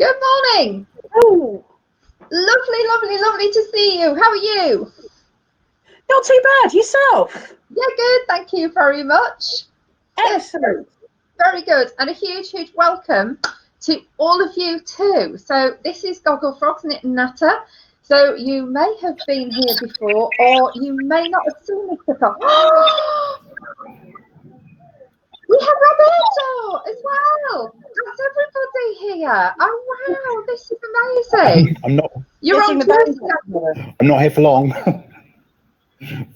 Good morning. Oh, Lovely, lovely, lovely to see you. How are you? not too bad. Yourself? Yeah, good. Thank you very much. Excellent. Yes, very good. And a huge, huge welcome to all of you too. So this is Gogglefrogs Knit and Natter. So you may have been here before, or you may not have seen this before. We have Roberto as well. That's everybody here. Oh wow, this is amazing. I'm not. You're Getting on the duty. band. I'm not here for long.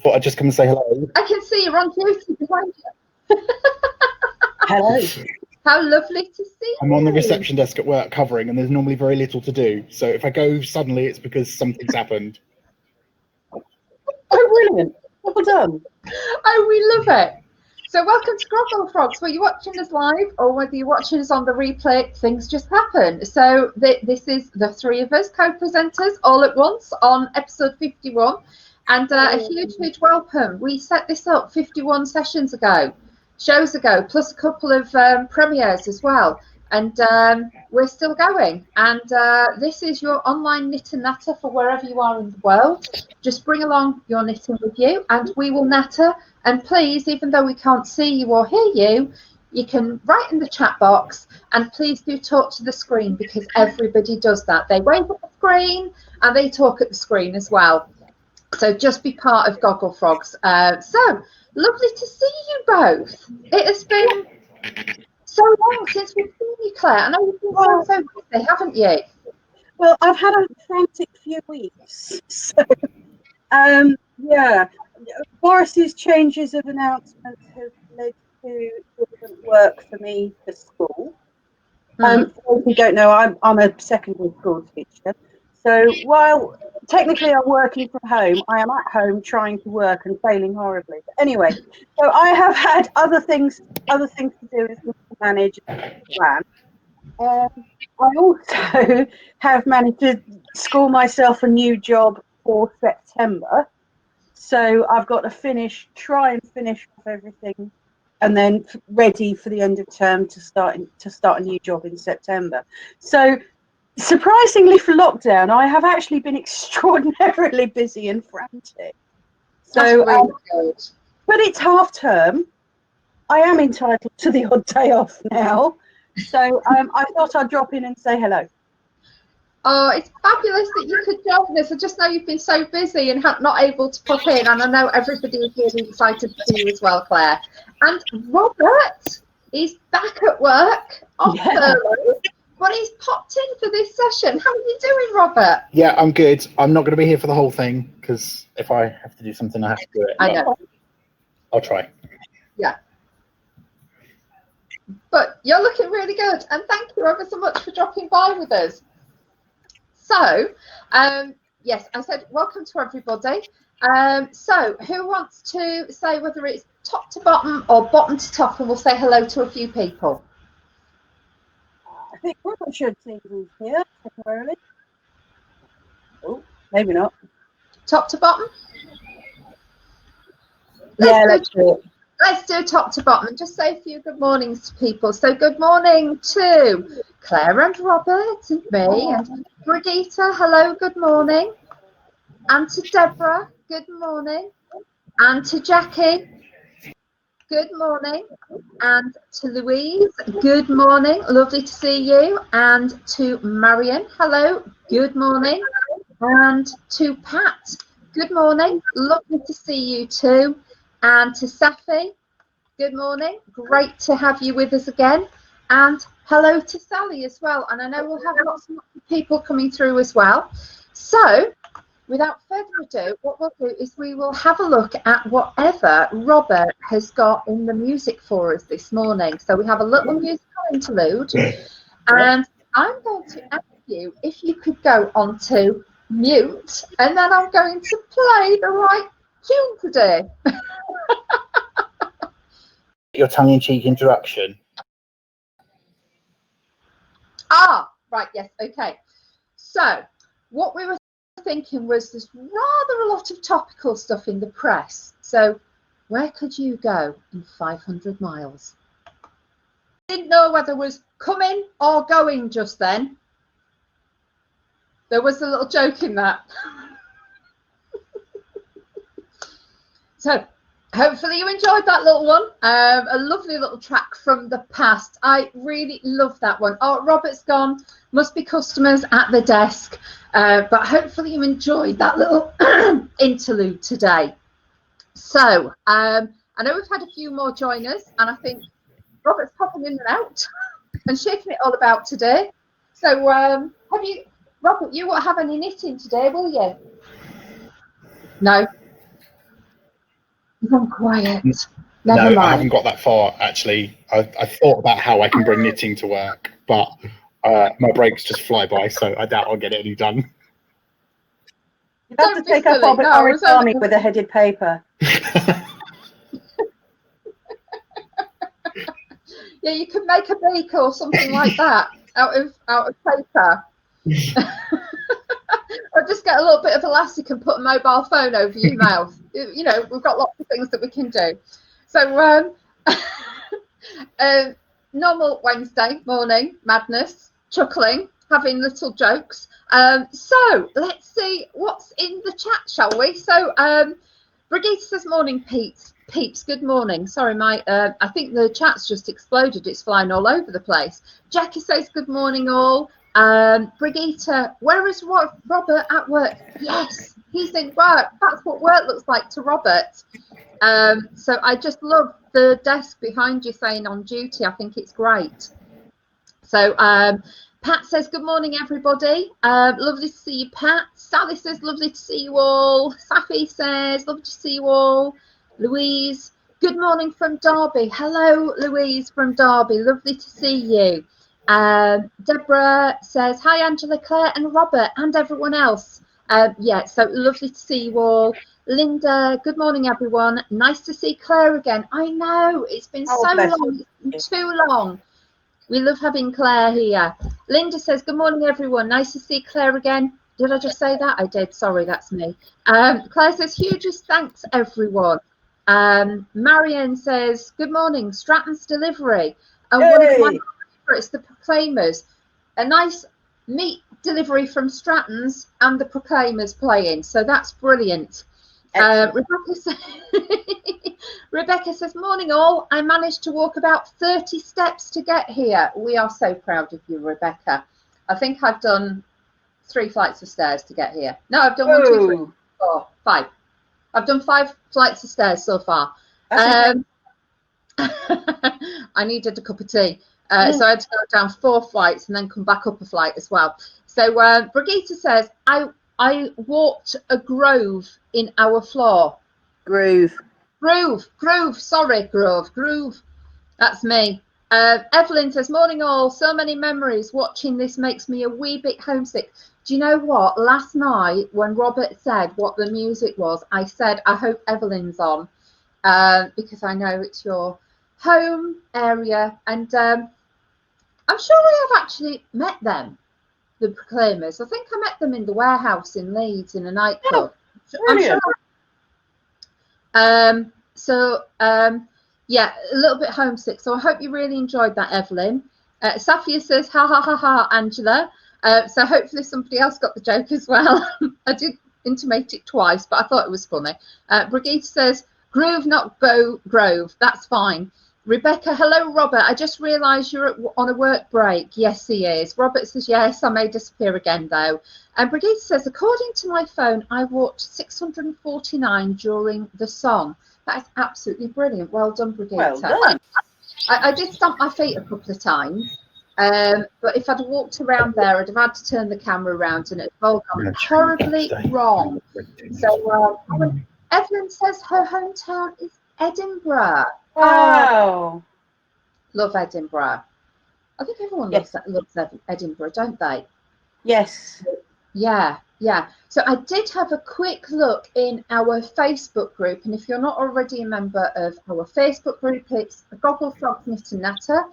Thought I'd just come and say hello. I can see you're on duty behind you. Hello. How lovely to see I'm you. on the reception desk at work covering, and there's normally very little to do. So if I go suddenly, it's because something's happened. Oh, brilliant. Well done. Oh, we love it. So welcome to Gogglefrogs. Whether you're watching us live or whether you're watching us on the replay, things just happen. So this is the three of us co-presenters all at once on episode 51. And a huge, huge welcome. We set this up 51 shows ago, plus a couple of premieres as well. And we're still going. And this is your online knit and natter for wherever you are in the world. Just bring along your knitting with you and we will natter. And please, even though we can't see you or hear you, you can write in the chat box and please do talk to the screen because everybody does that. They wave at the screen and they talk at the screen as well. So just be part of Gogglefrogs. So lovely to see you both. It has been so long since we've seen you, Claire. I know you've been so busy, haven't you? Well, I've had a frantic few weeks. So, yeah, Boris's changes of announcements have led to different work for me for school. For those who don't know, I'm a secondary school teacher. So while technically I'm working from home, I am at home trying to work and failing horribly. But anyway, so I have had other things to do as well to manage and plan. I also have managed to score myself a new job for September. So I've got to try and finish off everything and then ready for the end of term to start a new job in September. So surprisingly for lockdown, I have actually been extraordinarily busy and frantic. So, really good. But it's half term. I am entitled to the odd day off now. So I thought I'd drop in and say hello. Oh, it's fabulous that you could join us. I just know you've been so busy and not able to pop in. And I know everybody is really excited to see you as well, Claire. And Robert is back at work off furlough, but he's popped in for this session. How are you doing, Robert? Yeah, I'm good. I'm not going to be here for the whole thing because if I have to do something, I have to do it. I know. I'll try. Yeah. But you're looking really good. And thank you ever so much for dropping by with us. So, yes, I said welcome to everybody. So who wants to say whether it's top to bottom or bottom to top, and we'll say hello to a few people. I think Robert should see who's here temporarily. Oh, maybe not. Top to bottom? Let's do it. Let's do top to bottom and just say a few good mornings to people. So good morning to Claire and Robert and me and Brigitte. Hello, good morning. And to Deborah, good morning. And to Jackie, good morning. And to Louise, good morning. Lovely to see you. And to Marion, hello, good morning. And to Pat, good morning. Lovely to see you too. And to Safi, good morning. Great to have you with us again. And hello to Sally as well. And I know we'll have lots of people coming through as well. So without further ado, what we'll do is we will have a look at whatever Robert has got in the music for us this morning. So we have a little musical interlude. And I'm going to ask you if you could go onto mute, and then I'm going to play the right tune today. Your tongue-in-cheek introduction. Ah, right, yes, okay. So what we were thinking was there's rather a lot of topical stuff in the press. So where could you go in 500 miles? Didn't know whether it was coming or going just then. There was a little joke in that. So hopefully you enjoyed that little one. A lovely little track from the past. I really love that one. Oh, Robert's gone. Must be customers at the desk. But hopefully you enjoyed that little interlude today. So I know we've had a few more join us, and I think Robert's popping in and out and shaking it all about today. So have you, Robert, you won't have any knitting today, will you? No. I'm quiet. Never mind. I haven't got that far, actually. I thought about how I can bring knitting to work, but my breaks just fly by, so I doubt I'll get any done. You'd have to take up origami with a headed paper. Yeah, you can make a beak or something like that out of paper. Or just get a little bit of elastic and put a mobile phone over your mouth. You know, we've got lots of things that we can do. So normal Wednesday morning madness, chuckling, having little jokes. So let's see what's in the chat, shall we? So Brigitte says, morning, peeps, good morning. Sorry, I think the chat's just exploded. It's flying all over the place. Jackie says, good morning all. Brigitte, where is Robert at work? Yes, he's in work. That's what work looks like to Robert. So I just love the desk behind you saying on duty. I think it's great. So Pat says, good morning, everybody. Lovely to see you, Pat. Sally says, lovely to see you all. Safi says, lovely to see you all. Louise, good morning from Derby. Hello, Louise from Derby. Lovely to see you. Deborah says, hi, Angela, Claire and Robert and everyone else. Yeah, so lovely to see you all. Linda, good morning, everyone. Nice to see Claire again. I know, it's been so long, it's been too long. We love having Claire here. Linda says, good morning, everyone. Nice to see Claire again. Did I just say that? I did. Sorry, that's me. Claire says, hugest thanks, everyone. Marianne says, good morning, Stratton's delivery. And one of my favourites, the Proclaimers. A nice meat delivery from Stratton's and the Proclaimers playing. So that's brilliant. Rebecca says, morning all. I managed to walk about 30 steps to get here. We are so proud of you, Rebecca. I think I've done 3 flights of stairs to get here. No, I've done 1, 2, 3, 4, 5. I've done 5 flights of stairs so far. I needed a cup of tea. So I had to go down 4 flights and then come back up a flight as well. So Brigitte says, I walked a grove in our floor. Groove. That's me. Evelyn says, morning all. So many memories. Watching this makes me a wee bit homesick. Do you know what? Last night when Robert said what the music was, I said, I hope Evelyn's on because I know it's your home area. And I'm sure I have actually met them, the Proclaimers. I think I met them in the warehouse in Leeds in a nightclub. I'm sure. Yeah, a little bit homesick. So I hope you really enjoyed that, Evelyn. Safia says, ha ha ha ha, Angela. So hopefully somebody else got the joke as well. I did intimate it twice, but I thought it was funny. Brigitte says, groove, not grove. That's fine. Rebecca, hello, Robert. I just realised you're on a work break. Yes, he is. Robert says, yes, I may disappear again, though. And Brigitte says, according to my phone, I walked 649 during the song. That is absolutely brilliant. Well done, Brigitte. Well done. I did stamp my feet a couple of times. But if I'd walked around there, I'd have had to turn the camera around and it'd all gone horribly wrong. So Evelyn says her hometown is Edinburgh. Wow. Love Edinburgh. I think everyone loves Edinburgh, don't they? Yes. Yeah. So I did have a quick look in our Facebook group, and if you're not already a member of our Facebook group, it's Gogglefrogs Knit and Natter.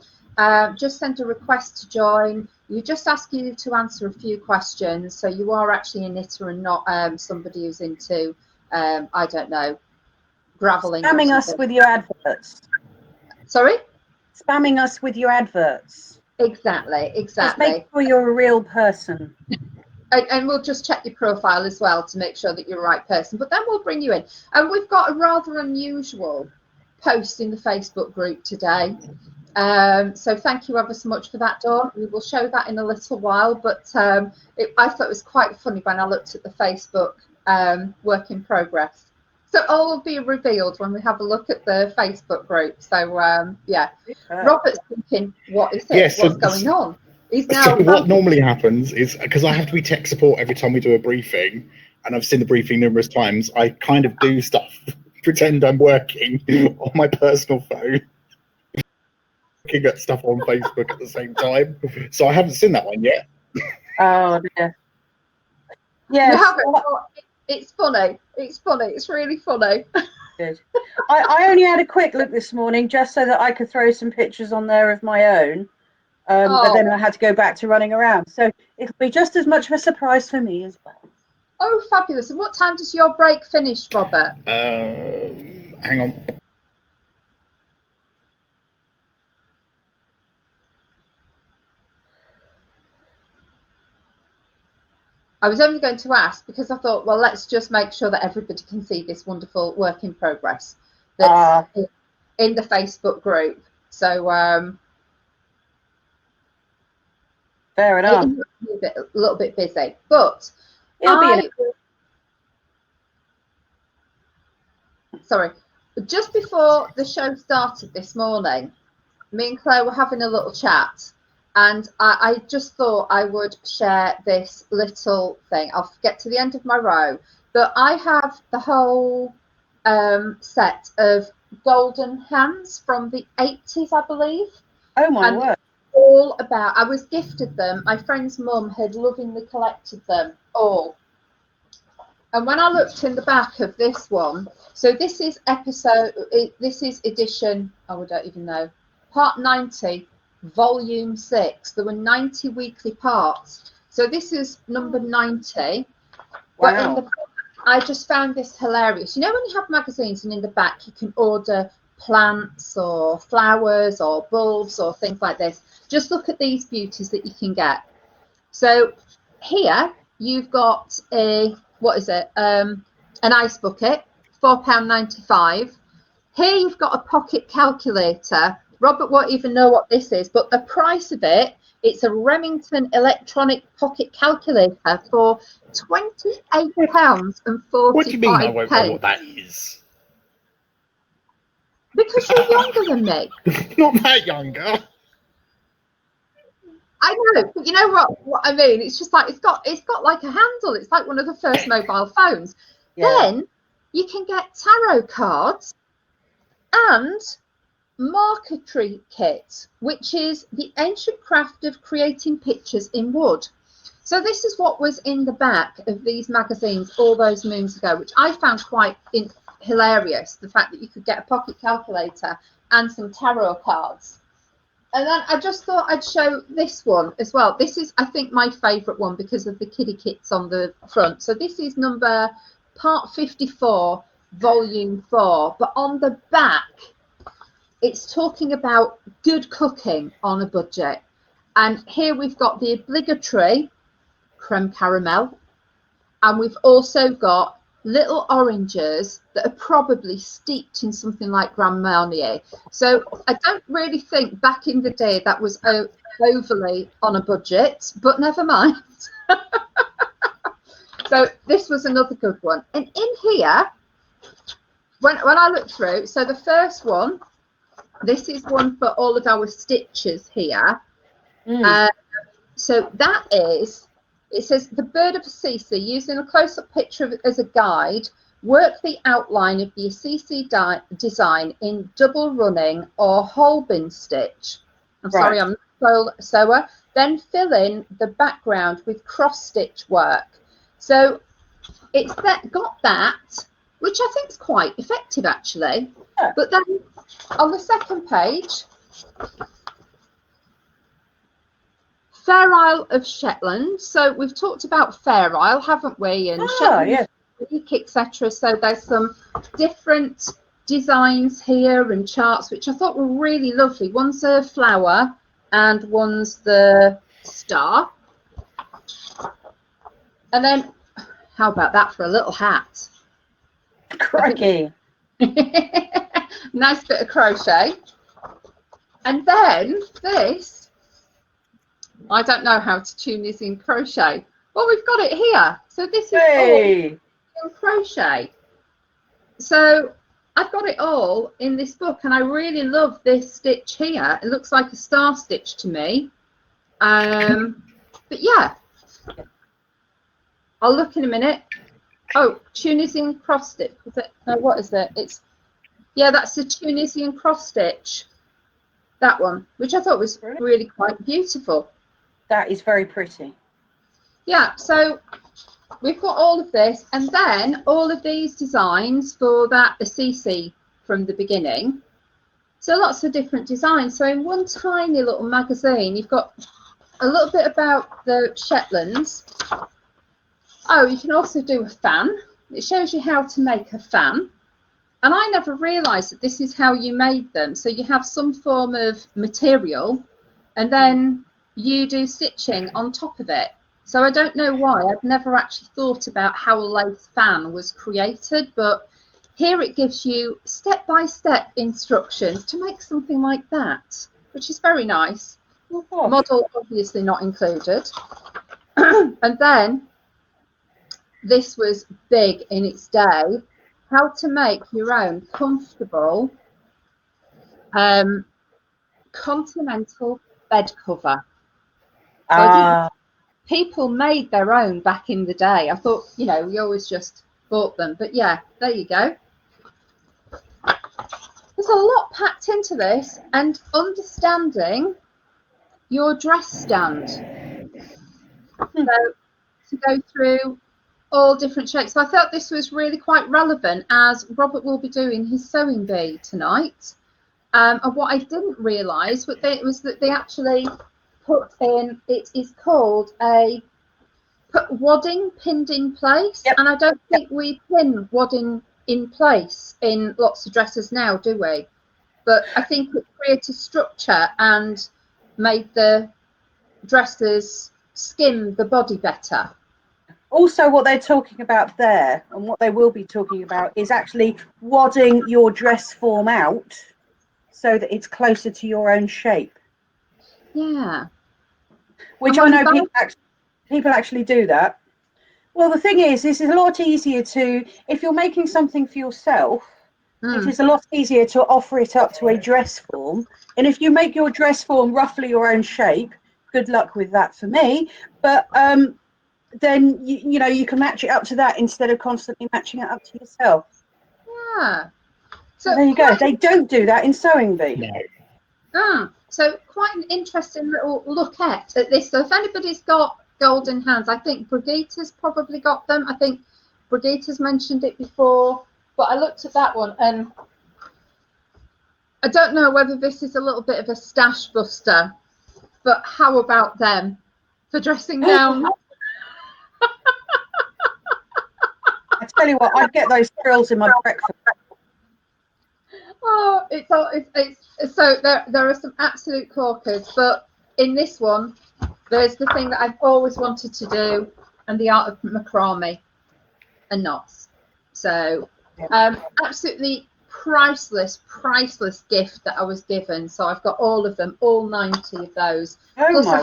Just send a request to join. We just ask you to answer a few questions, so you are actually a knitter and not somebody who's into I don't know, graveling. Spamming us with your adverts. Sorry? Spamming us with your adverts. Exactly. Just make sure you're a real person. and we'll just check your profile as well to make sure that you're the right person, but then we'll bring you in. And we've got a rather unusual post in the Facebook group today. So thank you ever so much for that, Dawn. We will show that in a little while, but I thought it was quite funny when I looked at the Facebook work in progress. So all will be revealed when we have a look at the Facebook group. So yeah, Robert's thinking, what is it? Yes, what's going on? He's now. So what normally happens is, because I have to be tech support every time we do a briefing, and I've seen the briefing numerous times, I kind of do stuff, pretend I'm working on my personal phone, looking at stuff on Facebook at the same time. So I haven't seen that one yet. Oh dear. Yes. It's funny. It's funny. It's really funny. Good. I only had a quick look this morning just so that I could throw some pictures on there of my own. But then I had to go back to running around. So it'll be just as much of a surprise for me as well. Oh, fabulous. And what time does your break finish, Robert? Hang on. I was only going to ask because I thought, well, let's just make sure that everybody can see this wonderful work in progress that's in the Facebook group. So fair enough. A little bit busy, but sorry, just before the show started this morning, me and Claire were having a little chat, and I just thought I would share this little thing. I'll get to the end of my row, but I have the whole set of golden hands from the 80s, I believe. Oh my word. All about, I was gifted them. My friend's mum had lovingly collected them all. And when I looked in the back of this one, so this is edition, oh, I don't even know, part 90, volume 6. There were 90 weekly parts. So this is number 90. But in the back, I just found this hilarious. You know when you have magazines and in the back you can order plants or flowers or bulbs or things like this? Just look at these beauties that you can get. So here you've got a, what is it? An ice bucket, £4.95. Here you've got a pocket calculator. Robert won't even know what this is, but the price of it, it's a Remington electronic pocket calculator for £28.45. What do you mean I won't know what that is? Because you're younger than me. Not that younger. I know, but you know what I mean? It's just like it's got like a handle. It's like one of the first mobile phones. Yeah. Then you can get tarot cards and marquetry kit, which is the ancient craft of creating pictures in wood. So this is what was in the back of these magazines all those moons ago, which I found quite hilarious, the fact that you could get a pocket calculator and some tarot cards. And then I just thought I'd show this one as well. This is, I think, my favourite one because of the kiddie kits on the front. So this is part 54, volume 4. But on the back, it's talking about good cooking on a budget. And here we've got the obligatory creme caramel. And we've also got little oranges that are probably steeped in something like Grand Marnier. So I don't really think back in the day that was overly on a budget, but never mind. So this was another good one. And in here, when I looked through, so the first one, this is one for all of our stitches here. So that is, it says, the bird of Assisi, using a close-up picture of it as a guide, work the outline of the Assisi design in double running or Holbein stitch. I'm sorry, I'm not a sewer. Then fill in the background with cross-stitch work. So it's got that, which I think is quite effective, actually. Yeah. But then on the second page, Fair Isle of Shetland. So we've talked about Fair Isle, haven't we? And Shetland, etc. So there's some different designs here and charts, which I thought were really lovely. One's a flower and one's the star. And then, how about that for a little hat? Crikey. Nice bit of crochet. And then this, I don't know how to tune this in crochet. Well, we've got it here. So this is all in crochet. So I've got it all in this book, and I really love this stitch here. It looks like a star stitch to me. But yeah, I'll look in a minute. Oh, Tunisian cross stitch. Is it? No, what is it? It's, yeah, that's the Tunisian cross stitch. That one, which I thought was really quite beautiful. That is very pretty. Yeah, so we've got all of this, and then all of these designs for that Assisi from the beginning. So lots of different designs. So in one tiny little magazine, you've got a little bit about the Shetlands. Oh, you can also do a fan. It shows you how to make a fan. And I never realised that this is how you made them. So you have some form of material, and then you do stitching on top of it. So I don't know why. I've never actually thought about how a lace fan was created, but here it gives you step-by-step instructions to make something like that, which is very nice. Oh, Model obviously not included. And then this was big in its day. How to make your own comfortable continental bed cover. So people made their own back in the day. I thought, you know, we always just bought them. But yeah, there you go. There's a lot packed into this, and understanding your dress stand. So to go through all different shapes. So I thought this was really quite relevant, as Robert will be doing his sewing bee tonight. And what I didn't realise was that they actually put in, it is called a wadding pinned in place. Yep. And I don't think we pin wadding in place in lots of dresses now, do we? But I think it created structure and made the dresses skim the body better. Also, what they're talking about there, and what they will be talking about, is actually wadding your dress form out so that it's closer to your own shape. Yeah. Which I know people actually do that. Well, the thing is, this is a lot easier to, if you're making something for yourself, it is a lot easier to offer it up to a dress form. And if you make your dress form roughly your own shape, good luck with that for me. But then you know, you can match it up to that instead of constantly matching it up to yourself. Yeah. So there you go. They don't do that in Sewing Bee. No. So quite an interesting little look at this. So if anybody's got golden hands, I think Brigitta's probably got them. I think Brigitta's mentioned it before, but I looked at that one and I don't know whether this is a little bit of a stash buster, but how about them for dressing down? I tell you what, I'd get those frills in my breakfast. Oh, it's so there are some absolute corkers, but in this one, there's the thing that I've always wanted to do, and the art of macrame and knots. So, absolutely priceless gift that I was given. So I've got all of them, all 90 of those. Oh my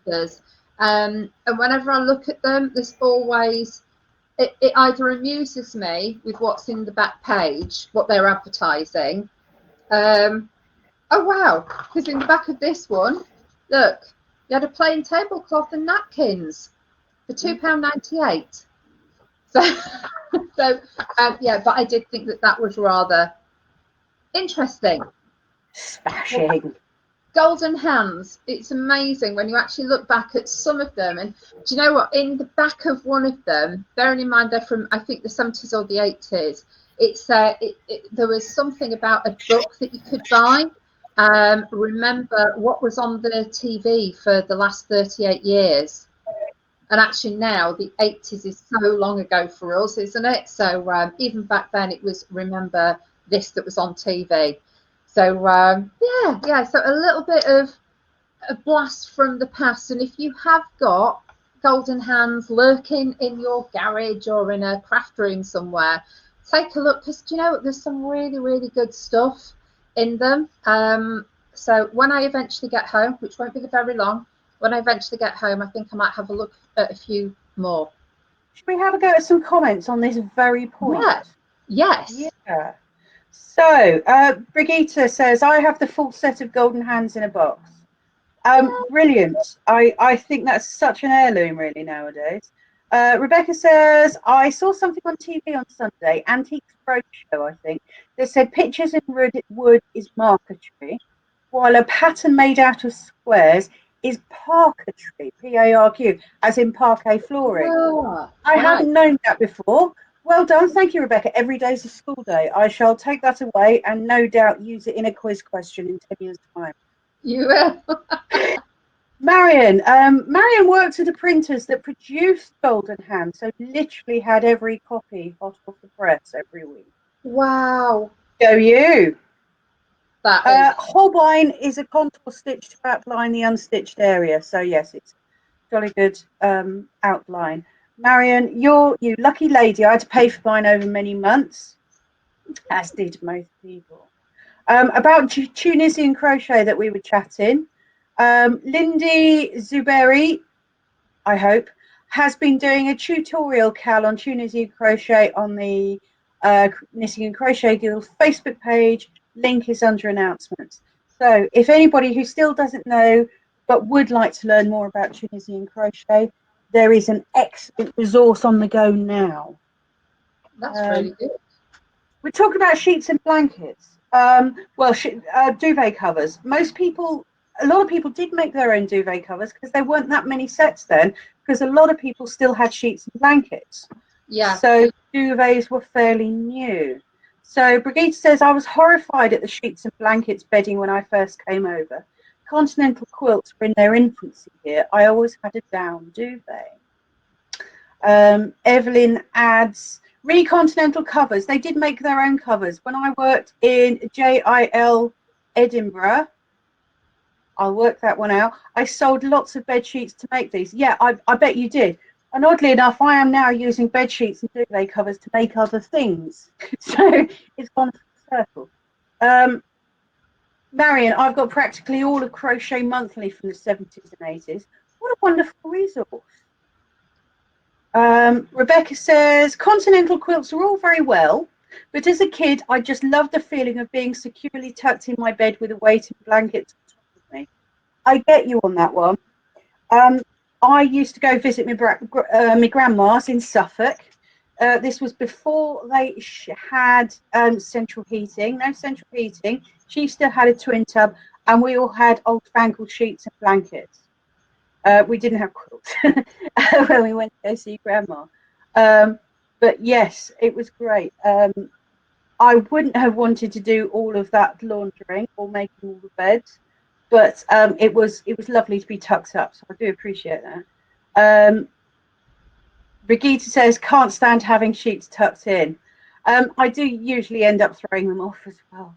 word! And whenever I look at them, there's always. It either amuses me with what's in the back page, what they're advertising. Oh wow, because in the back of this one, look, you had a plain tablecloth and napkins for £2.98. So yeah, but I did think that was rather interesting. Smashing. Golden hands. It's amazing when you actually look back at some of them. And do you know what? In the back of one of them, bearing in mind they're from, I think, the 70s or the 80s, it's there was something about a book that you could buy. Remember what was on the TV for the last 38 years. And actually now the 80s is so long ago for us, isn't it? So even back then it was remember this that was on TV. So yeah, so a little bit of a blast from the past. And if you have got golden hands lurking in your garage or in a craft room somewhere, take a look, because you know there's some really, really good stuff in them. So when I eventually get home, which won't be very long, when I eventually get home, I think I might have a look at a few more. Should we have a go at some comments on this very point? Yeah. Yes. Yeah. So, Brigitte says, I have the full set of golden hands in a box. Brilliant. I think that's such an heirloom, really, nowadays. Rebecca says, I saw something on TV on Sunday, Antiques Roadshow, I think, that said pictures in wood is marquetry, while a pattern made out of squares is parquetry, P-A-R-Q, as in parquet flooring. Ah, I right. hadn't known that before. Well done. Thank you, Rebecca. Every day's a school day. I shall take that away and no doubt use it in a quiz question in 10 years' time. You will. Marion. Marion worked at the printers that produced Golden Hand, so literally had every copy hot off the press every week. Wow. Go you. That is. Holbein is a contour stitch to outline the unstitched area. So yes, it's jolly good outline. Marion, you lucky lady. I had to pay for mine over many months, as did most people. About Tunisian crochet that we were chatting. Lindy Zuberi, I hope, has been doing a tutorial, Cal, on Tunisian crochet on the Knitting and Crochet Guild Facebook page. Link is under announcements. So if anybody who still doesn't know but would like to learn more about Tunisian crochet, there is an excellent resource on the go now. That's really good. We're talking about sheets and blankets. Duvet covers. A lot of people did make their own duvet covers because there weren't that many sets then, because a lot of people still had sheets and blankets. Yeah. So duvets were fairly new. So Brigitte says, I was horrified at the sheets and blankets bedding when I first came over. Continental quilts were in their infancy here. I always had a down duvet. Evelyn adds, Continental covers. They did make their own covers. When I worked in JIL Edinburgh, I'll work that one out. I sold lots of bed sheets to make these. Yeah, I bet you did. And oddly enough, I am now using bed sheets and duvet covers to make other things. So it's gone full circle. Marion, I've got practically all of Crochet Monthly from the 70s and 80s. What a wonderful resource. Rebecca says, continental quilts are all very well, but as a kid, I just loved the feeling of being securely tucked in my bed with a weighted blanket on top of me. I get you on that one. I used to go visit my grandma's in Suffolk. This was before they had central heating. No central heating. She still had a twin tub, and we all had old fangled sheets and blankets. We didn't have quilts when we went to go see grandma. But yes, it was great. I wouldn't have wanted to do all of that laundering or making all the beds, but it was lovely to be tucked up. So I do appreciate that. Brigitte says, can't stand having sheets tucked in. I do usually end up throwing them off as well.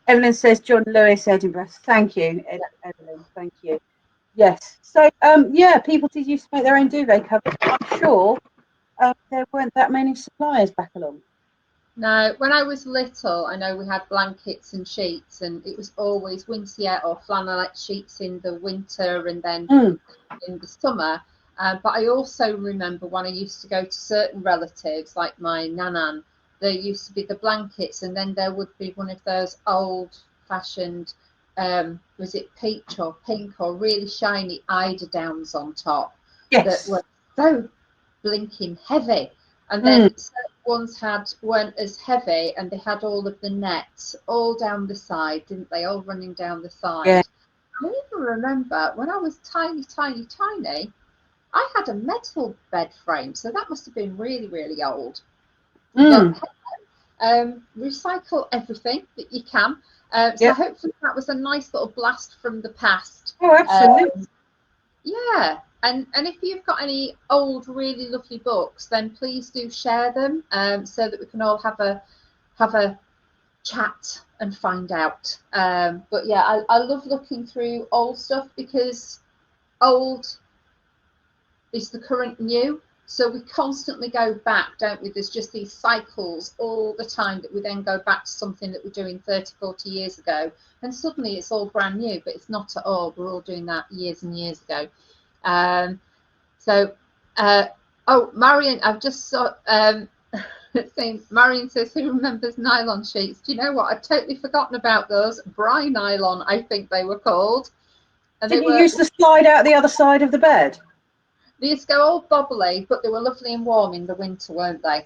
Evelyn says, John Lewis, Edinburgh. Thank you, Evelyn. Thank you. Yes. So, yeah, people did used to make their own duvet covers. I'm sure there weren't that many suppliers back along. No, when I was little, I know we had blankets and sheets, and it was always winter or flannelette sheets in the winter and then in the summer. But I also remember when I used to go to certain relatives, like my nanan, there used to be the blankets, and then there would be one of those old-fashioned, was it peach or pink or really shiny eiderdowns on top that were so blinking heavy. And then certain ones weren't as heavy, and they had all of the nets all down the side, didn't they? All running down the side. Yeah. I even remember when I was tiny, I had a metal bed frame, so that must have been really, really old. But recycle everything that you can. So hopefully that was a nice little blast from the past. Oh, absolutely. Yeah, and if you've got any old, really lovely books, then please do share them, so that we can all have a chat and find out. But yeah, I love looking through old stuff because old is the current new. So we constantly go back, don't we? There's just these cycles all the time that we then go back to something that we're doing 30, 40 years ago. And suddenly it's all brand new, but it's not at all. We're all doing that years and years ago. Oh, Marion, I've just saw, Marion says, who remembers nylon sheets? Do you know what? I've totally forgotten about those. Bry nylon, I think they were called. And Did you use the slide out the other side of the bed? They used to go all bobbly, but they were lovely and warm in the winter, weren't they?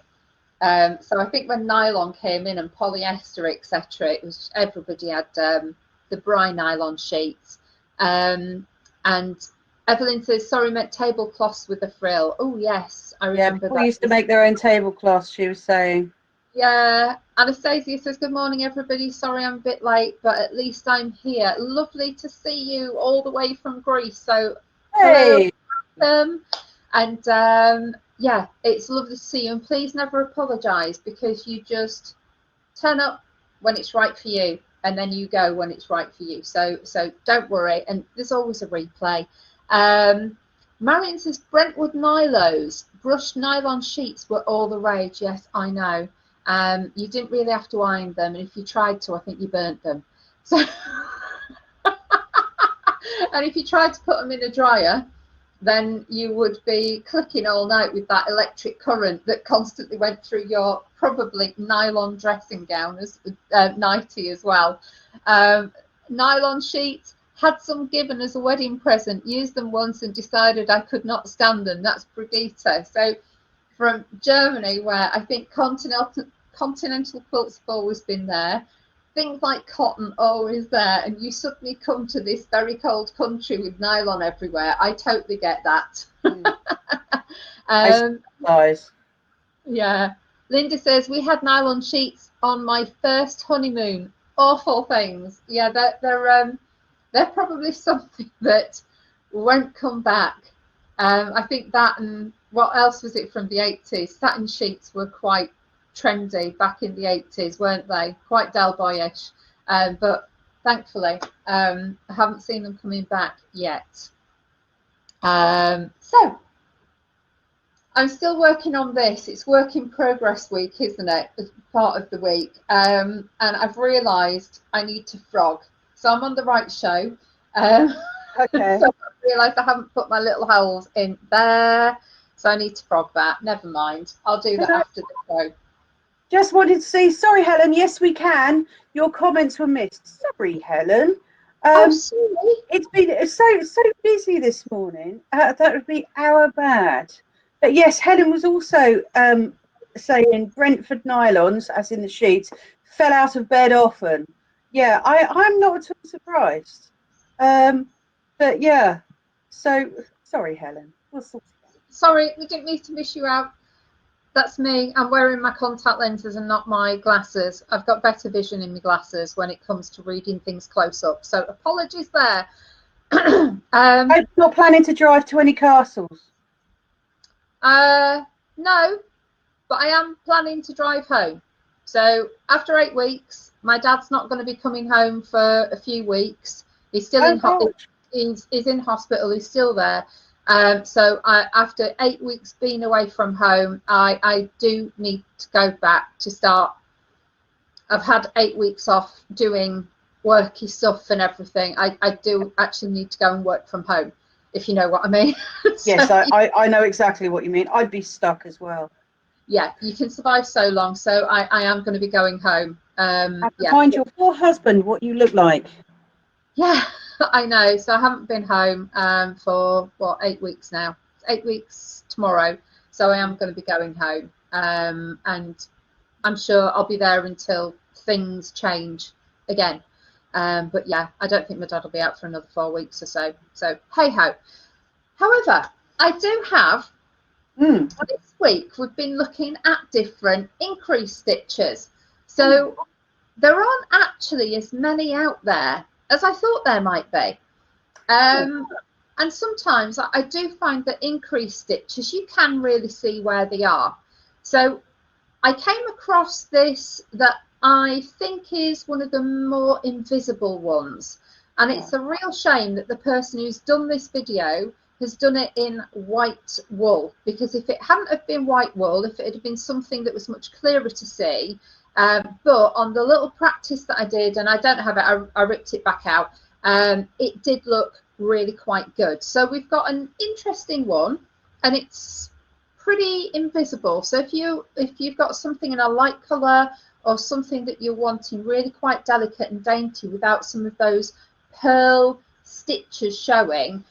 So I think when nylon came in and polyester, etc., it was everybody had the Bry nylon sheets. And Evelyn says, sorry, meant tablecloths with a frill. Oh, yes, I remember people that. used to make their own tablecloths, she was saying. Yeah, Anastasia says, good morning, everybody. Sorry I'm a bit late, but at least I'm here. Lovely to see you all the way from Greece. So, Hey. hello. Yeah, it's lovely to see you. And please never apologise, because you just turn up when it's right for you, and then you go when it's right for you. So don't worry. And there's always a replay. Marion says, Brentwood Nilos, brushed nylon sheets were all the rage. Yes, I know. You didn't really have to iron them, and if you tried to, I think you burnt them. So, and if you tried to put them in a dryer, then you would be clicking all night with that electric current that constantly went through your probably nylon dressing gown, as nightie as well. Nylon sheets, had some given as a wedding present, used them once and decided I could not stand them. That's Brigitte. So from Germany, where I think continental quilts have always been there, things like cotton always there, and you suddenly come to this very cold country with nylon everywhere. I totally get that. Yeah. Linda says, we had nylon sheets on my first honeymoon. Awful things. Yeah, they're probably something that won't come back. I think that, and what else was it from the 80s? Satin sheets were quite trendy back in the 80s, weren't they? Quite Del Boyish. But thankfully, I haven't seen them coming back yet. So I'm still working on this. It's work in progress week, isn't it? As part of the week. And I've realised I need to frog. So I'm on the right show. Okay. So I realised I haven't put my little holes in there. So I need to frog that. Never mind. I'll do that after the show. Just wanted to say, sorry, Helen. Yes, we can. Your comments were missed. Sorry, Helen. Oh, sorry. It's been so busy this morning. That would be our bad. But yes, Helen was also saying Brentford nylons, as in the sheets, fell out of bed often. Yeah, I'm not at all surprised. But yeah, so sorry, Helen. Sorry, we didn't mean to miss you out. That's me. I'm wearing my contact lenses and not my glasses. I've got better vision in my glasses when it comes to reading things close up. So apologies there. I'm not planning to drive to any castles. No, but I am planning to drive home. So after 8 weeks, my dad's not going to be coming home for a few weeks. He's still he's in hospital. He's still there. So after 8 weeks being away from home, I do need to go back to start. I've had 8 weeks off doing worky stuff and everything. I do actually need to go and work from home, if you know what I mean. Yes, I know exactly what you mean. I'd be stuck as well. Yeah, you can survive so long. So I am going to be going home. Find your poor husband what you look like. Yeah, I know. So I haven't been home for, 8 weeks now. 8 weeks tomorrow. So I am going to be going home. And I'm sure I'll be there until things change again. But yeah, I don't think my dad will be out for another 4 weeks or so. So hey ho. However, I do have, this week we've been looking at different increase stitches. So there aren't actually as many out there as I thought there might be. And sometimes I do find that increase stitches, you can really see where they are. So I came across this that I think is one of the more invisible ones. And it's a real shame that the person who's done this video has done it in white wool, because if it hadn't have been white wool, if it had been something that was much clearer to see, but on the little practice that I did, and I don't have it, I ripped it back out, it did look really quite good. So we've got an interesting one, and it's pretty invisible. So if you've got something in a light colour, or something that you're wanting really quite delicate and dainty without some of those pearl stitches showing,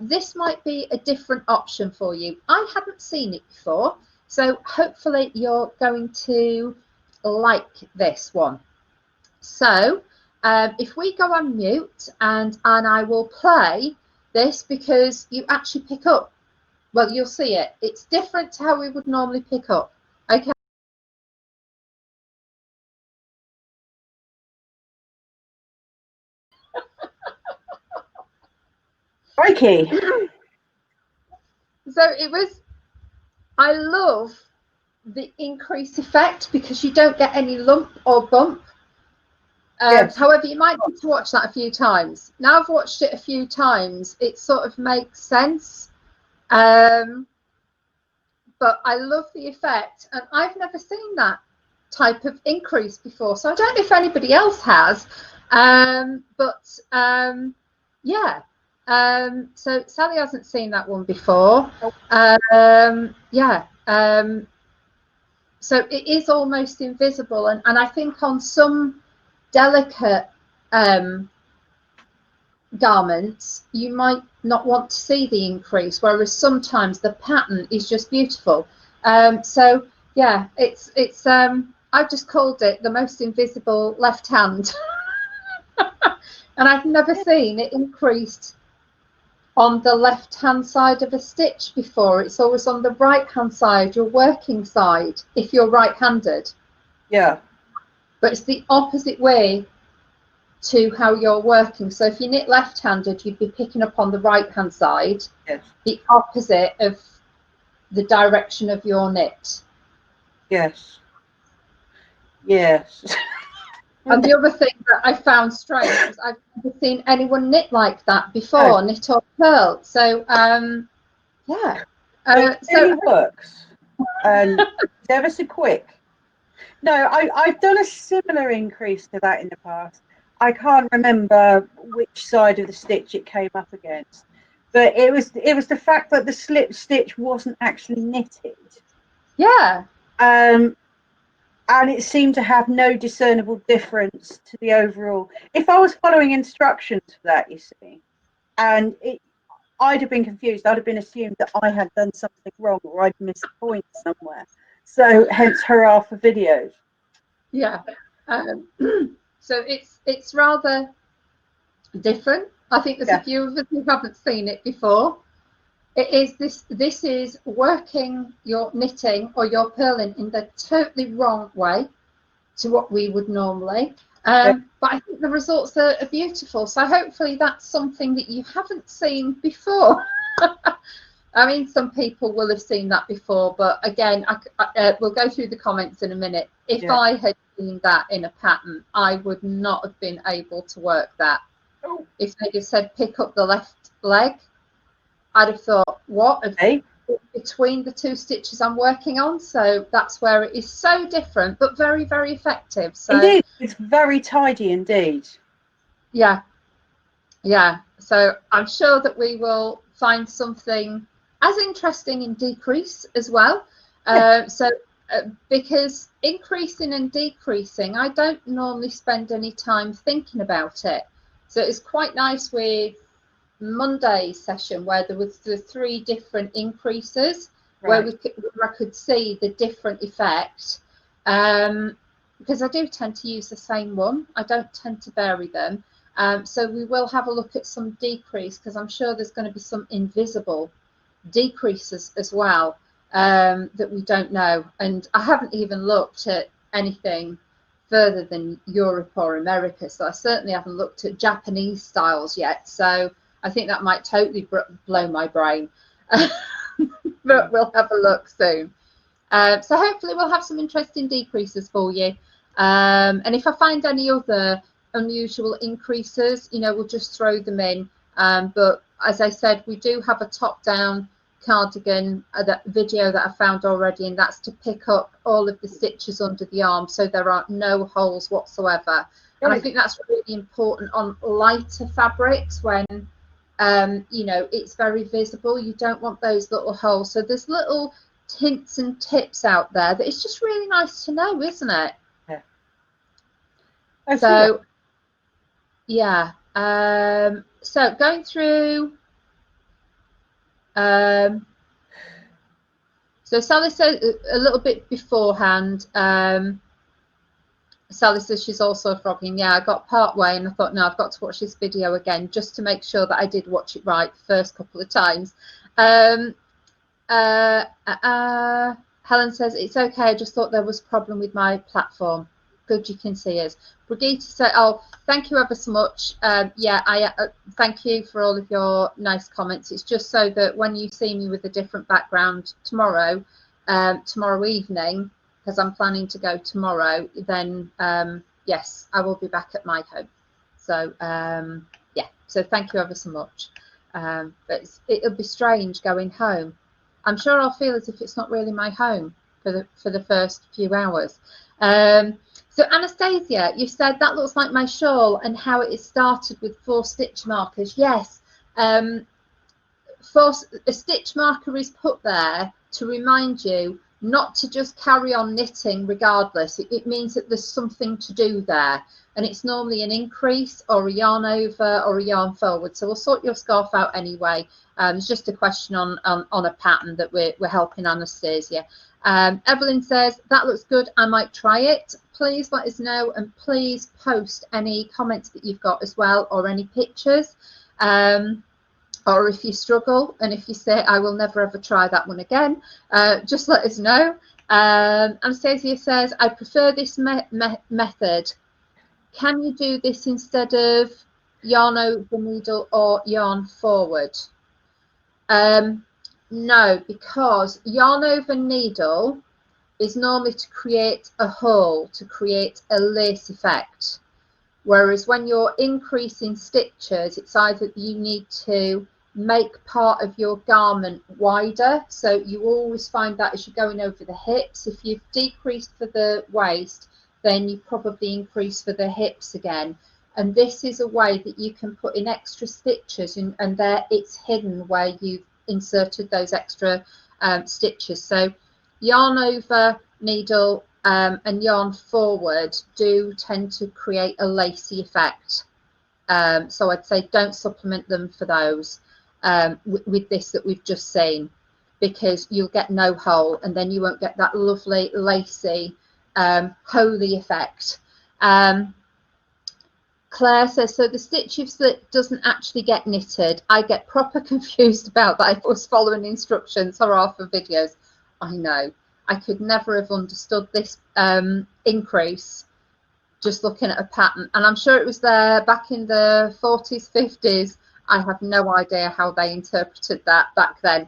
this might be a different option for you. I hadn't seen it before, so hopefully you're going to like this one. So if we go on mute, and I will play this, because you actually pick up, well, you'll see it. It's different to how we would normally pick up. Okay. Crikey. So it was, I love the increase effect, because you don't get any lump or bump. Yes. However, you might need to watch that a few times. Now I've watched it a few times, it sort of makes sense. But I love the effect, and I've never seen that type of increase before, so I don't know if anybody else has. Yeah. So Sally hasn't seen that one before. Yeah. So it is almost invisible, and I think on some delicate garments you might not want to see the increase, whereas sometimes the pattern is just beautiful. So yeah, it's I've just called it the most invisible left hand. And I've never seen it increased on the left hand side of a stitch before. It's always on the right hand side, your working side, if you're right handed. Yeah. But it's the opposite way to how you're working. So if you knit left handed, you'd be picking up on the right hand side. Yes. The opposite of the direction of your knit. Yes. Yes. And the other thing that I found strange was I've never seen anyone knit like that before, knit or purl. So yeah. It really works, and it's ever so quick. No, I've done a similar increase to that in the past. I can't remember which side of the stitch it came up against, but it was the fact that the slip stitch wasn't actually knitted. Yeah. And it seemed to have no discernible difference to the overall. If I was following instructions for that, you see, and I'd have been confused. I'd have been assumed that I had done something wrong, or I'd missed a point somewhere. So hence hurrah for videos. Yeah. So it's rather different. I think there's a few of us who haven't seen it before. It is this is working your knitting or your purling in the totally wrong way to what we would normally. But I think the results are beautiful. So hopefully that's something that you haven't seen before. I mean, some people will have seen that before, but again, we'll go through the comments in a minute. If I had seen that in a pattern, I would not have been able to work that. If they just said pick up the left leg, I'd have thought, what? Between the two stitches I'm working on. So that's where it is so different, but very, very effective. So indeed, it's very tidy indeed. Yeah. So I'm sure that we will find something as interesting in decrease as well. Because increasing and decreasing, I don't normally spend any time thinking about it. So it's quite nice with Monday's session where there was the 3 different increases, where I could see the different effect, because I do tend to use the same one. I don't tend to vary them. So we will have a look at some decrease, because I'm sure there's going to be some invisible decreases as well that we don't know. And I haven't even looked at anything further than Europe or America, so I certainly haven't looked at Japanese styles yet. So I think that might totally blow my brain. But we'll have a look soon. So hopefully we'll have some interesting decreases for you. And if I find any other unusual increases, we'll just throw them in. But as I said, we do have a top-down cardigan that video that I found already, and that's to pick up all of the stitches under the arm so there are no holes whatsoever. And I think that's really important on lighter fabrics when you know, it's very visible. You don't want those little holes. So there's little hints and tips out there that it's just really nice to know, isn't it? Yeah. So yeah, so going through, so Sally said a little bit beforehand, Sally says she's also frogging. Yeah, I got part way and I thought, no, I've got to watch this video again just to make sure that I did watch it right the first couple of times. Helen says, it's okay, I just thought there was a problem with my platform. Good, you can see us. Brigitte said, oh, thank you ever so much. Yeah, I thank you for all of your nice comments. It's just so that when you see me with a different background tomorrow, tomorrow evening, because I'm planning to go tomorrow, then yes, I will be back at my home. So yeah, so thank you ever so much. But it'll be strange going home. I'm sure I'll feel as if it's not really my home for the first few hours. So Anastasia, you said that looks like my shawl and how it is started with 4 stitch markers. Yes, a stitch marker is put there to remind you not to just carry on knitting regardless. It means that there's something to do there, and it's normally an increase or a yarn over or a yarn forward. So we'll sort your scarf out anyway. It's just a question on a pattern that we're helping Anastasia. Evelyn says, that looks good, I might try it. Please let us know, and please post any comments that you've got as well, or any pictures. Or if you struggle and if you say, I will never ever try that one again, just let us know. Anastasia says, I prefer this method. Can you do this instead of yarn over needle or yarn forward? No, because yarn over needle is normally to create a hole, to create a lace effect. Whereas when you're increasing stitches, it's either you need to make part of your garment wider. So you always find that as you're going over the hips, if you've decreased for the waist, then you probably increase for the hips again. And this is a way that you can put in extra stitches, and there it's hidden where you've inserted those extra stitches. So yarn over needle and yarn forward do tend to create a lacy effect. So I'd say don't supplement them for those with this that we've just seen, because you'll get no hole, and then you won't get that lovely lacy holy effect. Claire says, so the stitch you've slit doesn't actually get knitted. I get proper confused about that. I was following instructions or half of videos. I know. I could never have understood this increase just looking at a pattern. And I'm sure it was there back in the 40s, 50s. I have no idea how they interpreted that back then.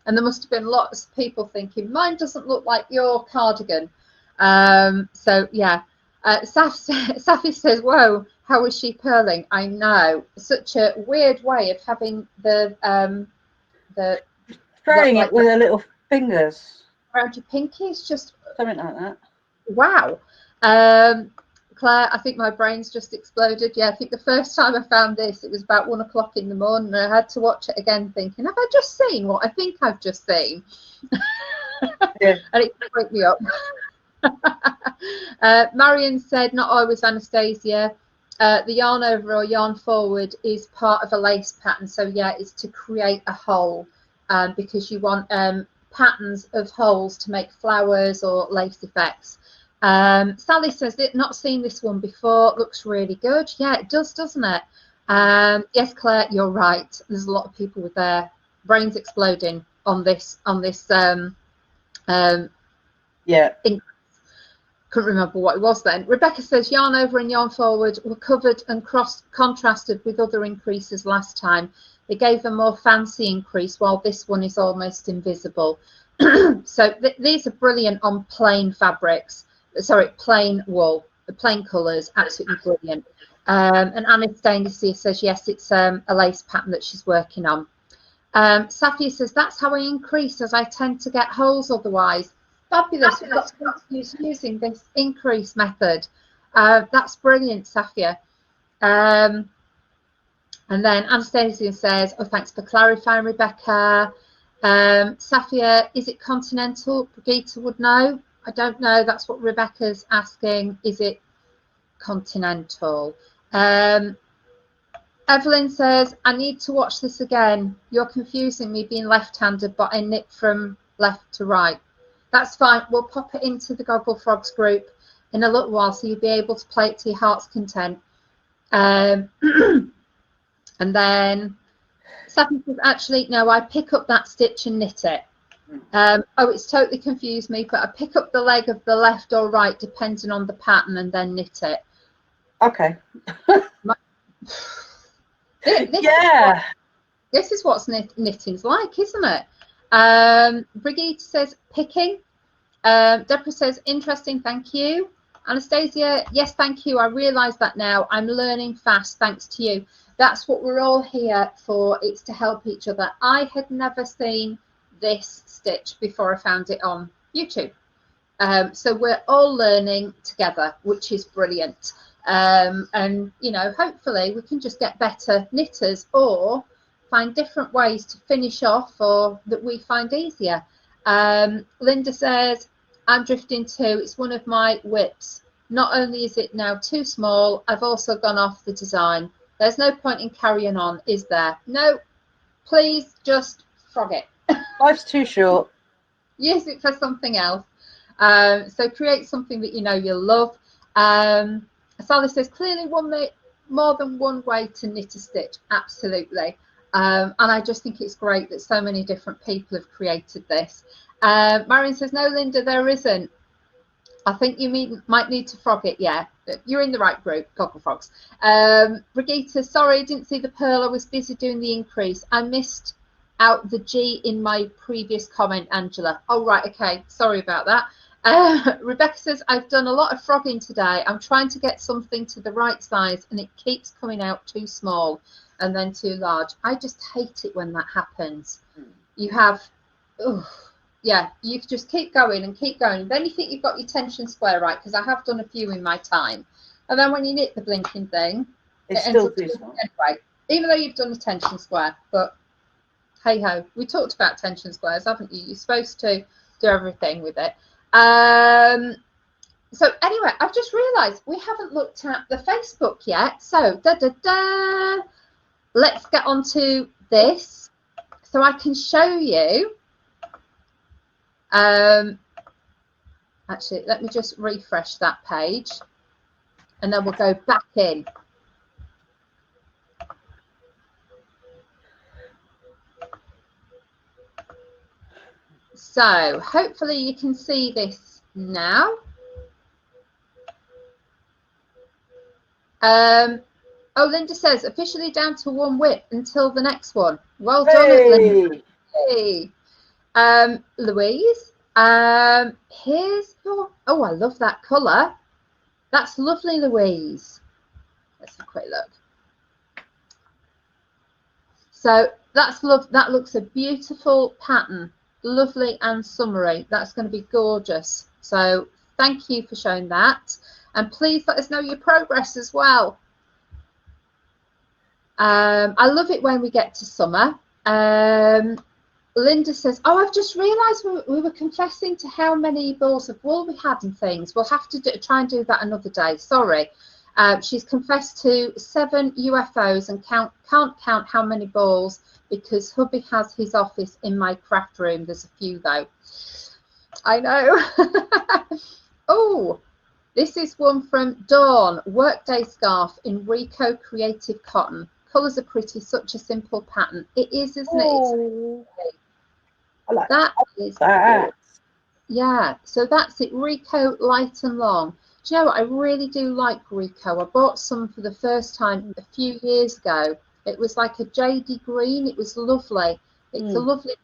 And there must have been lots of people thinking, mine doesn't look like your cardigan. So, yeah. Safi says, whoa, how was she purling? I know. Such a weird way of having the throwing it with her little fingers around your pinkies, just something like that. Wow. Claire, I think my brain's just exploded. Yeah, I think the first time I found this, it was about 1 o'clock in the morning, and I had to watch it again thinking, have I just seen what I think I've just seen? Yeah. And it broke me up. Marion said, not always, Anastasia. The yarn over or yarn forward is part of a lace pattern. So yeah, it's to create a hole, because you want patterns of holes to make flowers or lace effects. Sally says, not seen this one before, looks really good. Yeah, it does, doesn't it? Yes, Claire, you're right. There's a lot of people with their brains exploding on this yeah. Couldn't remember what it was then. Rebecca says, yarn over and yarn forward were covered and contrasted with other increases last time. They gave a more fancy increase, while this one is almost invisible. So these are brilliant on plain fabrics. Sorry, plain wool, the plain colours, absolutely brilliant. And Anastasia says, yes, it's a lace pattern that she's working on. Safia says, that's how I increase, as I tend to get holes otherwise. Fabulous. We've got to use using this increase method. That's brilliant, Safia. And then Anastasia says, oh, thanks for clarifying, Rebecca. Safia, is it continental? Brigitte would know. I don't know. That's what Rebecca's asking. Is it continental? Evelyn says, I need to watch this again. You're confusing me being left-handed, but I knit from left to right. That's fine. We'll pop it into the Gogglefrogs group in a little while, so you'll be able to play it to your heart's content. And then Sappy says, actually, no, I pick up that stitch and knit it. Oh, it's totally confused me, but I pick up the leg of the left or right, depending on the pattern, and then knit it. Okay. This is what knitting's like, isn't it? Brigitte says picking. Deborah says interesting, thank you. Anastasia, yes, thank you. I realise that now. I'm learning fast, thanks to you. That's what we're all here for. It's to help each other. I had never seen this stitch before I found it on YouTube. So we're all learning together, which is brilliant. And, you know, hopefully we can just get better knitters or find different ways to finish off or that we find easier. Linda says, I'm drifting too. It's one of my whips. Not only is it now too small, I've also gone off the design. There's no point in carrying on, is there? No, please just frog it. Life's too short. Use it for something else. So create something that you know you'll love. Sally says, clearly more than one way to knit a stitch. Absolutely. And I just think it's great that so many different people have created this. Marion says, no, Linda, there isn't. I think you might need to frog it. Yeah, you're in the right group, Gogglefrogs. Brigitte, sorry, didn't see the pearl. I was busy doing the increase. I missed out the G in my previous comment, Angela. Oh, right. Okay. Sorry about that. Rebecca says, I've done a lot of frogging today. I'm trying to get something to the right size and it keeps coming out too small and then too large. I just hate it when that happens. You have, yeah, you just keep going and keep going. Then you think you've got your tension square right, because I have done a few in my time. And then when you knit the blinking thing, it ends up too small anyway, even though you've done a tension square. But hey ho, we talked about tension squares, haven't you? You're supposed to do everything with it. So anyway, I've just realised we haven't looked at the Facebook yet. So let's get on to this so I can show you. Actually, let me just refresh that page and then we'll go back in. So hopefully you can see this now. Oh, Linda says officially down to one whip until the next one. Well done, Linda. Hey. Louise, here's your, oh, I love that colour. That's lovely, Louise. Let's have a quick look. So that looks a beautiful pattern, lovely and summery. That's going to be gorgeous. So thank you for showing that, and please let us know your progress as well. I love it when we get to summer. Linda says, oh, I've just realised we were confessing to how many balls of wool we had and things. We'll have to try and do that another day. Sorry. She's confessed to 7 UFOs and can't count how many balls because hubby has his office in my craft room. There's a few, though. I know. Oh, this is one from Dawn. Workday scarf in Rico Creative Cotton. Colours are pretty, such a simple pattern. It is, isn't it? I like that. Is that. Yeah, so that's it. Rico Light and Long. Do you know what? I really do like Rico. I bought some for the first time a few years ago. It was like a jadey green. It was lovely. It's a lovely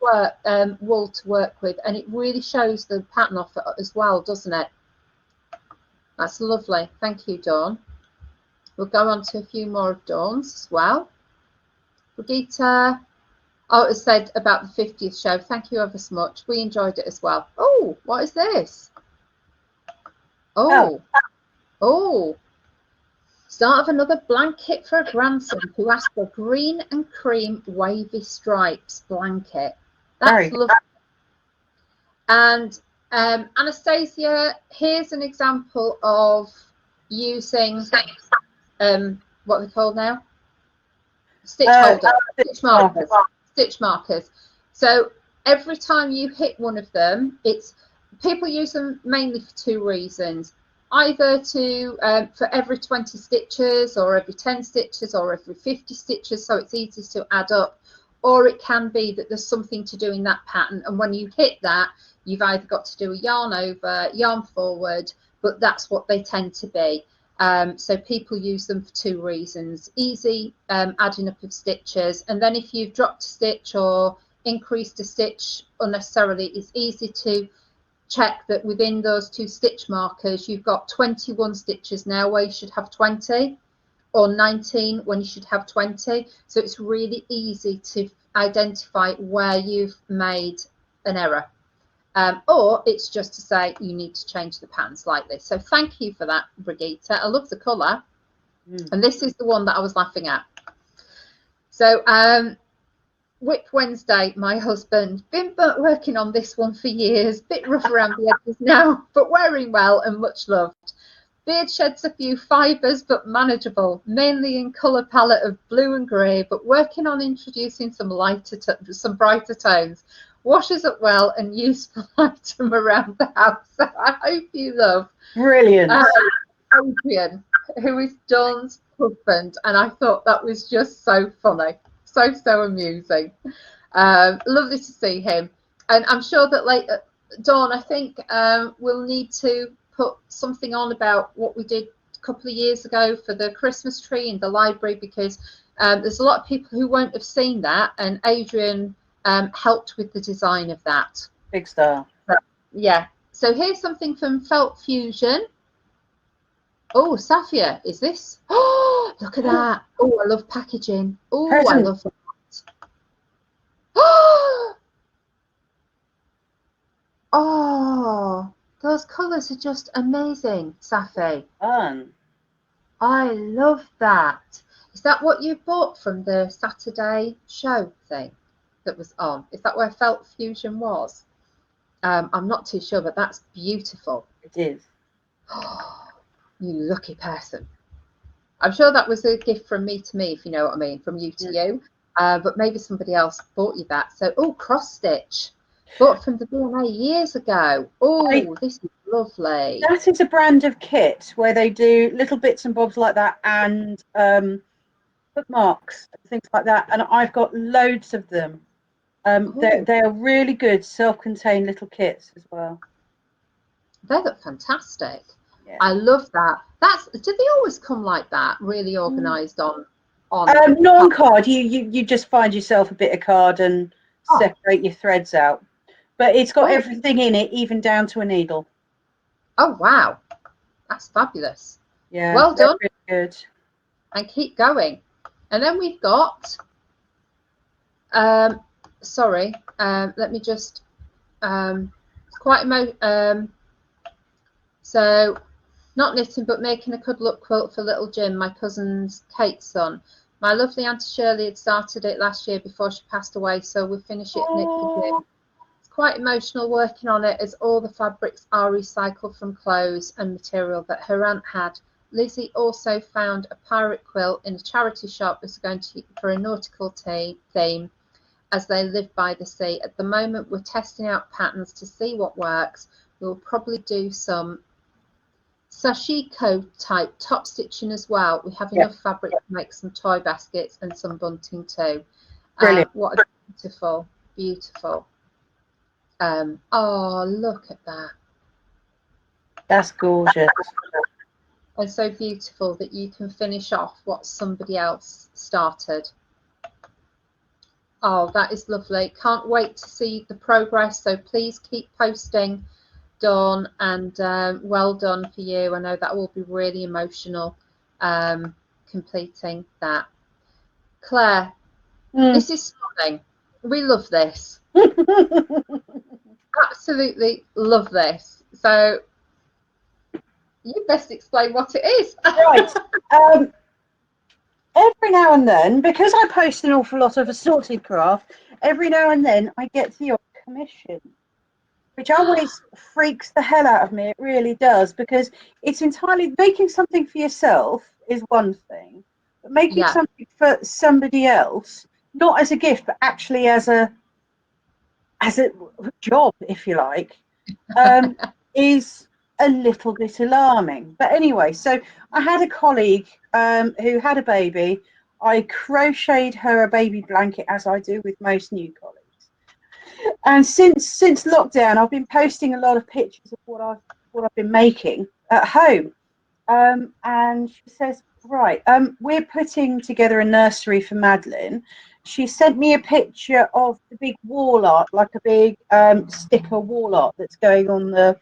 wool to work with, and it really shows the pattern off it as well, doesn't it? That's lovely. Thank you, Dawn. We'll go on to a few more of Dawn's as well. Brigitte, oh, it said about the 50th show. Thank you ever so much. We enjoyed it as well. Oh, what is this? Oh, oh. Start of another blanket for a grandson who asked for green and cream wavy stripes blanket. That's lovely. And Anastasia, here's an example of using what are they called now? Stitch holder, stitch markers, stitch markers. So every time you hit one of them, people use them mainly for two reasons. Either to for every 20 stitches or every 10 stitches or every 50 stitches, so it's easy to add up, or it can be that there's something to do in that pattern, and when you hit that, you've either got to do a yarn over, yarn forward, but that's what they tend to be. So people use them for two reasons: easy adding up of stitches, and then if you've dropped a stitch or increased a stitch unnecessarily, it's easy to check that within those two stitch markers you've got 21 stitches now where you should have 20, or 19 when you should have 20. So it's really easy to identify where you've made an error, or it's just to say you need to change the pattern slightly. So thank you for that, Brigitte. I love the colour, and this is the one that I was laughing at. So Whip Wednesday, my husband, been working on this one for years, bit rough around the edges now, but wearing well and much loved. Beard sheds a few fibres, but manageable, mainly in colour palette of blue and grey, but working on introducing some brighter tones. Washes up well and useful item around the house. I hope you love. Brilliant. Adrian, who is Dawn's husband, and I thought that was just so funny. So amusing. Lovely to see him, and I'm sure that later, Dawn, I think we'll need to put something on about what we did a couple of years ago for the Christmas tree in the library, because there's a lot of people who won't have seen that, and Adrian helped with the design of that. Big star. Yeah. So here's something from Felt Fusion. Oh, Safia, is this? Oh, look at that. Oh, I love packaging. Oh, I love that. Oh, those colours are just amazing, Safi. Fun. I love that. Is that what you bought from the Saturday show thing that was on? Is that where Felt Fusion was? I'm not too sure, but that's beautiful. It is. You lucky person. I'm sure that was a gift from me to me, if you know what I mean, from you to you. But maybe somebody else bought you that. So, oh, cross stitch. Bought from the B&A years ago. Oh, this is lovely. That is a brand of kit where they do little bits and bobs like that, and bookmarks, things like that. And I've got loads of them. They're really good self-contained little kits as well. They look fantastic. Yeah. I love that. Do they always come like that, really organised on not on card. You just find yourself a bit of card and separate your threads out. But it's got everything in it, even down to a needle. Oh wow, that's fabulous. Yeah, well done. Really good. And keep going. And then we've got sorry, let me just it's quite so not knitting but making a good look quilt for little Jim, my cousin's Kate's son. My lovely Auntie Shirley had started it last year before she passed away, so we'll finish it knit for Jim. It's quite emotional working on it, as all the fabrics are recycled from clothes and material that her aunt had. Lizzie also found a pirate quilt in a charity shop that's going to for a nautical theme, as they live by the sea. At the moment, we're testing out patterns to see what works. We'll probably do some sashiko type top stitching as well. We have enough fabric to make some toy baskets and some bunting too. Brilliant. What a beautiful. Oh, look at that. That's gorgeous. And so beautiful that you can finish off what somebody else started. Oh, that is lovely. Can't wait to see the progress. So please keep posting, Dawn, and well done for you. I know that will be really emotional. completing that. Claire, this is stunning. We love this. Absolutely love this. So you best explain what it is. Right. Every now and then, because I post an awful lot of assorted craft, every now and then I get the odd commission, which always freaks the hell out of me. It really does, because it's entirely making something for yourself is one thing, but making something for somebody else, not as a gift, but actually as a job, if you like, is a little bit alarming. But anyway, so I had a colleague who had a baby. I crocheted her a baby blanket, as I do with most new colleagues. And since lockdown, I've been posting a lot of pictures of what I've been making at home. And she says, right, we're putting together a nursery for Madeline. She sent me a picture of the big wall art, like a big sticker wall art that's going on the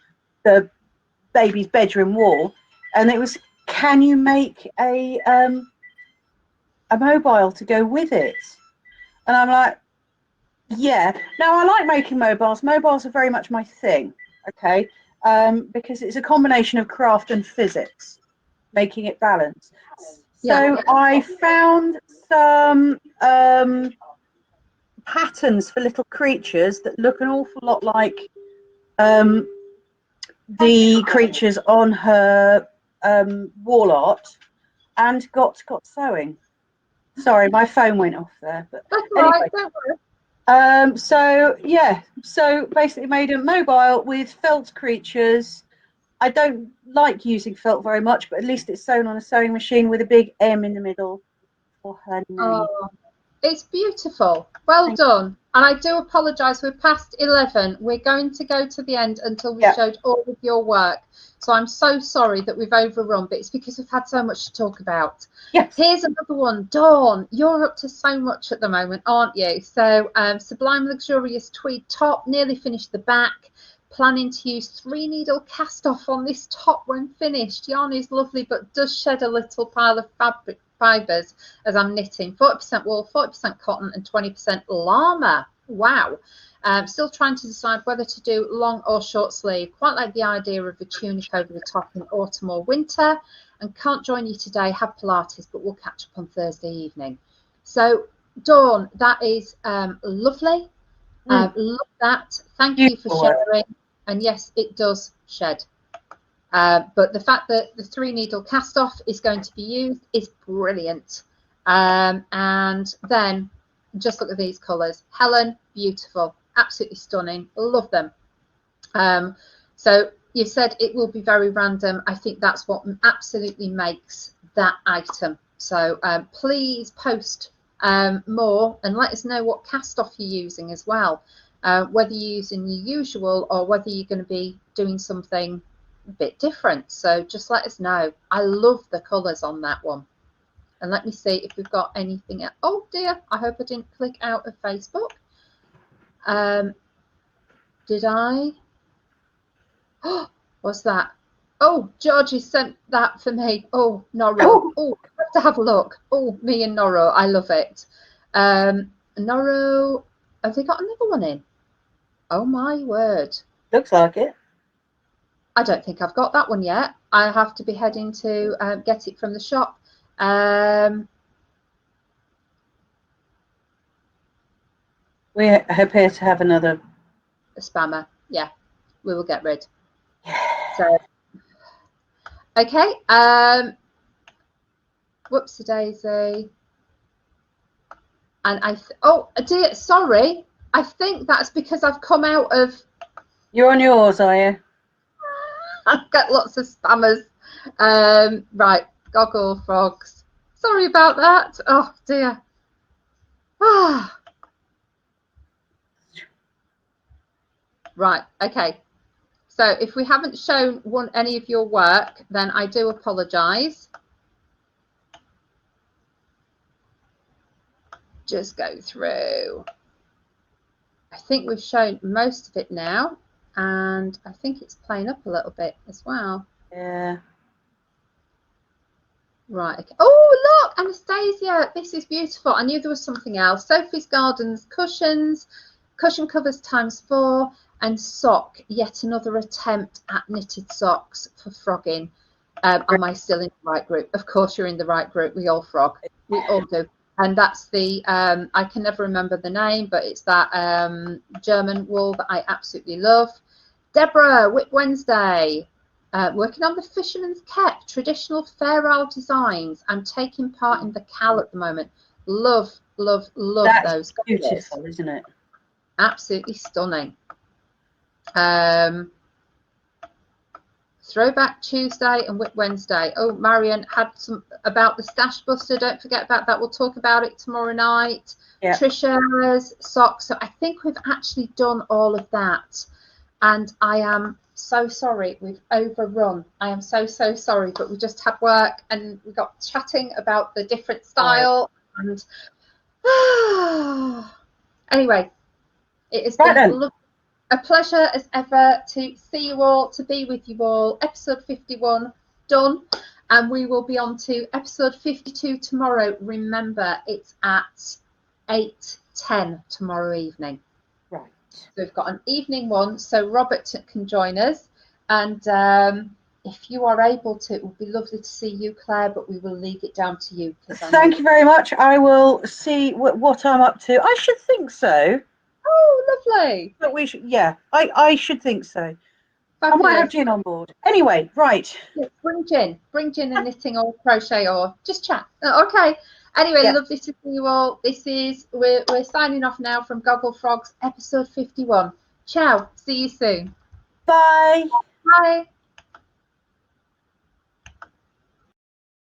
baby's bedroom wall, and it was, can you make a mobile to go with it? And I'm like, yeah. Now I like making mobiles. Mobiles are very much my thing, okay, because it's a combination of craft and physics, making it balanced. So I found some patterns for little creatures that look an awful lot like the creatures on her wall art, and got sewing. Sorry, my phone went off there. But That's anyway, right, don't worry. so basically made a mobile with felt creatures. I don't like using felt very much, but at least it's sewn on a sewing machine with a big M in the middle for her name. Oh, it's beautiful. Well done. And I do apologise, we're past 11. We're going to go to the end until we've showed all of your work. So I'm so sorry that we've overrun, but it's because we've had so much to talk about. Yes. Here's another one. Dawn, you're up to so much at the moment, aren't you? So Sublime Luxurious Tweed top, nearly finished the back. Planning to use 3-needle cast off on this top when finished. Yarn is lovely, but does shed a little pile of fabric fibres as I'm knitting. 40% wool, 40% cotton, and 20% llama. Wow. Still trying to decide whether to do long or short sleeve. Quite like the idea of a tunic over the top in autumn or winter. And can't join you today, have Pilates, but we'll catch up on Thursday evening. So Dawn, that is lovely. Love that. Thank you for sharing. And yes, it does shed. But the fact that the 3-needle cast off is going to be used is brilliant. And then just look at these colours. Helen, beautiful, absolutely stunning. Love them. So you said it will be very random. I think that's what absolutely makes that item. So please post more and let us know what cast off you're using as well. Whether you're using your usual or whether you're going to be doing something a bit different. So just let us know. I love the colours on that one. And let me see if we've got anything else. Oh dear, I hope I didn't click out of Facebook. Did I? Oh, what's that? Oh, George has sent that for me. Oh, Noro. Oh, I have to have a look. Oh, me and Noro. I love it. Noro, have they got another one in? Oh my word. Looks like it. I don't think I've got that one yet. I have to be heading to get it from the shop. We appear to have another spammer. Yeah, we will get rid. So, okay. Whoopsie daisy. And oh dear, sorry. I think that's because I've come out of. You're on yours, are you? I've got lots of spammers. Right, Gogglefrogs. Sorry about that. Oh dear. Ah. Right. Okay. So if we haven't shown any of your work, then I do apologise. Just go through. I think we've shown most of it now, and I think it's playing up a little bit as well. Yeah. Right. Okay. Oh, look, Anastasia, this is beautiful. I knew there was something else. Sophie's Gardens cushions, cushion covers ×4, and sock. Yet another attempt at knitted socks for frogging. Am I still in the right group? Of course, you're in the right group. We all frog. We all do. And that's the I can never remember the name, but it's that German wool that I absolutely love. Deborah, Whip Wednesday. Working on the Fisherman's Cap, traditional Fair Isle designs. I'm taking part in the Cal at the moment. Love, love, love That's those. beautiful, isn't it? Absolutely stunning. Throwback Tuesday and Whip Wednesday. Oh, Marion had some about the Stash Buster. Don't forget about that. We'll talk about it tomorrow night. Yeah. Trisha's socks. So I think we've actually done all of that. And I am so sorry, we've overrun. I am so sorry, but we just had work and we got chatting about the different style. And anyway, it has been a pleasure as ever to see you all, to be with you all. Episode 51 done, and we will be on to episode 52 tomorrow. Remember, it's at 8:10 tomorrow evening. Right. So we've got an evening one, so Robert can join us. And if you are able to, it would be lovely to see you, Claire, but we will leave it down to you. Thank you very much. I will see what I'm up to. I should think so. Oh, lovely. But we should, yeah, I should think so. Fabulous. I might have Gin on board. Anyway, right. Yeah, bring Gin and knitting or crochet or just chat. Okay. Anyway, Yeah. Lovely to see you all. We're signing off now from Gogglefrogs, episode 51. Ciao. See you soon. Bye. Bye.